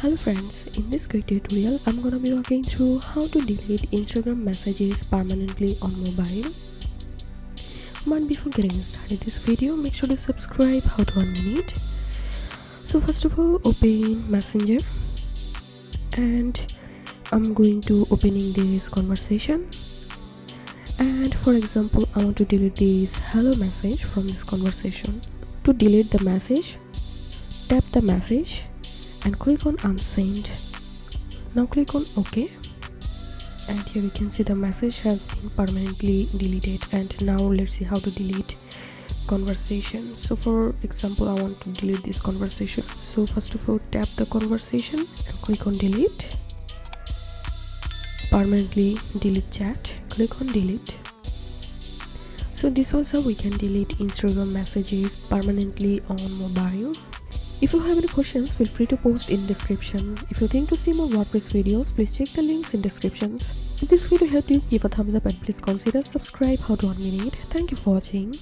Hello friends, in this quick tutorial I'm gonna be walking through how to delete Instagram messages permanently on mobile. But before getting started this video, make sure to subscribe. How to 1 minute. So first of all, open Messenger and I'm going to opening this conversation, and for example I want to delete this hello message from this conversation. To delete the message, tap the message and click on unsend. Now click on OK, and here you can see the message has been permanently deleted. And now let's see how to delete conversation. So for example I want to delete this conversation. So first of all, tap the conversation and click on delete. Permanently delete chat, click on delete. So this was how we can delete Instagram messages permanently on mobile. If you have any questions, feel free to post in description. If you think to see more WordPress videos, please check the links in descriptions. If this video helped you, give a thumbs up and please consider subscribe. How to 1 minute. Thank you for watching.